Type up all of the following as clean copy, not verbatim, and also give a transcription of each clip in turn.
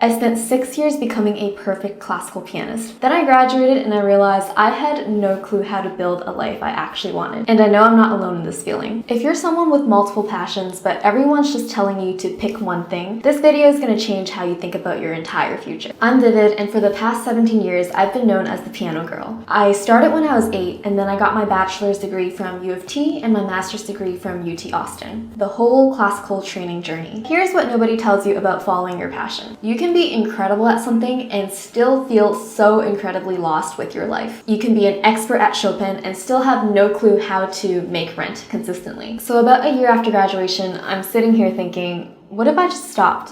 I spent 6 years becoming a perfect classical pianist. Then I graduated and I realized I had no clue how to build a life I actually wanted. And I know I'm not alone in this feeling. If you're someone with multiple passions, but everyone's just telling you to pick one thing, this video is going to change how you think about your entire future. I'm Vivid, and for the past 17 years, I've been known as the piano girl. I started when I was 8, and then I got my bachelor's degree from U of T and my master's degree from UT Austin. The whole classical training journey. Here's what nobody tells you about following your passion. You can be incredible at something and still feel so incredibly lost with your life. You can be an expert at Chopin and still have no clue how to make rent consistently. So about a year after graduation, I'm sitting here thinking, what if I just stopped?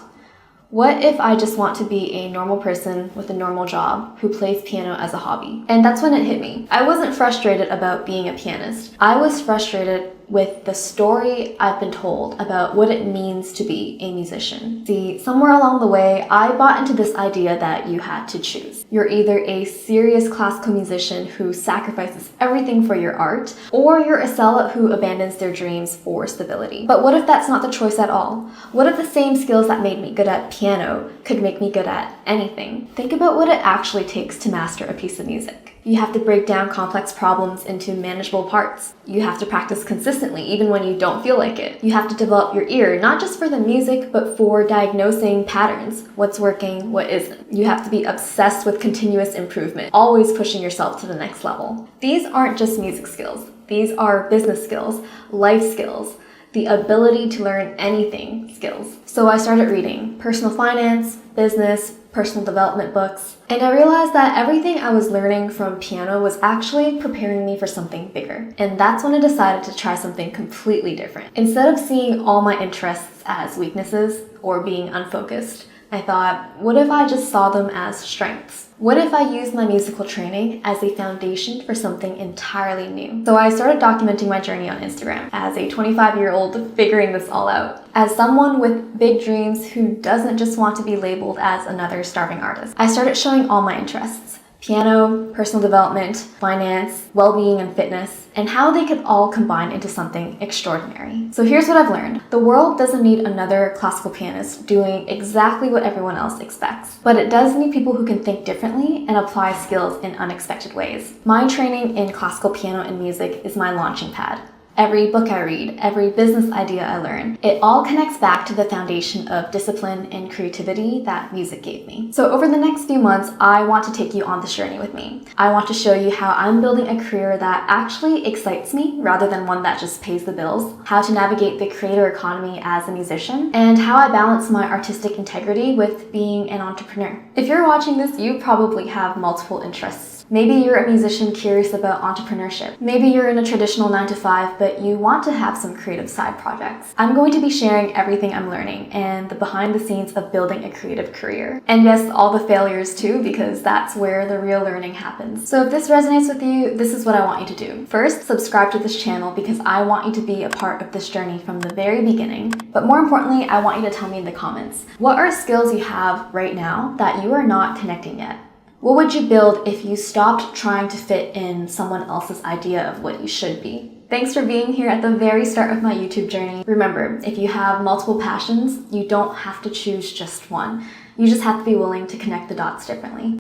What if I just want to be a normal person with a normal job who plays piano as a hobby? And that's when it hit me. I wasn't frustrated about being a pianist. I was frustrated with the story I've been told about what it means to be a musician. See, somewhere along the way, I bought into this idea that you had to choose. You're either a serious classical musician who sacrifices everything for your art, or you're a sellout who abandons their dreams for stability. But what if that's not the choice at all? What if the same skills that made me good at piano could make me good at anything? Think about what it actually takes to master a piece of music. You have to break down complex problems into manageable parts. You have to practice consistently, even when you don't feel like it. You have to develop your ear, not just for the music, but for diagnosing patterns, what's working, what isn't. You have to be obsessed with continuous improvement, always pushing yourself to the next level. These aren't just music skills. These are business skills, life skills, the ability to learn anything skills. So I started reading personal finance, business, personal development books, and I realized that everything I was learning from piano was actually preparing me for something bigger. And that's when I decided to try something completely different. Instead of seeing all my interests as weaknesses or being unfocused, I thought, what if I just saw them as strengths? What if I used my musical training as a foundation for something entirely new? So I started documenting my journey on Instagram as a 25-year-old figuring this all out. As someone with big dreams who doesn't just want to be labeled as another starving artist, I started showing all my interests. Piano, personal development, finance, well-being and fitness, and how they could all combine into something extraordinary. So here's what I've learned. The world doesn't need another classical pianist doing exactly what everyone else expects, but it does need people who can think differently and apply skills in unexpected ways. My training in classical piano and music is my launching pad. Every book I read, every business idea I learn, it all connects back to the foundation of discipline and creativity that music gave me. So over the next few months, I want to take you on this journey with me. I want to show you how I'm building a career that actually excites me rather than one that just pays the bills, how to navigate the creator economy as a musician, and how I balance my artistic integrity with being an entrepreneur. If you're watching this, you probably have multiple interests. Maybe you're a musician curious about entrepreneurship. Maybe you're in a traditional 9-to-5, but you want to have some creative side projects. I'm going to be sharing everything I'm learning and the behind the scenes of building a creative career. And yes, all the failures too, because that's where the real learning happens. So if this resonates with you, this is what I want you to do. First, subscribe to this channel because I want you to be a part of this journey from the very beginning. But more importantly, I want you to tell me in the comments, what are skills you have right now that you are not connecting yet? What would you build if you stopped trying to fit in someone else's idea of what you should be? Thanks for being here at the very start of my YouTube journey. Remember, if you have multiple passions, you don't have to choose just one. You just have to be willing to connect the dots differently.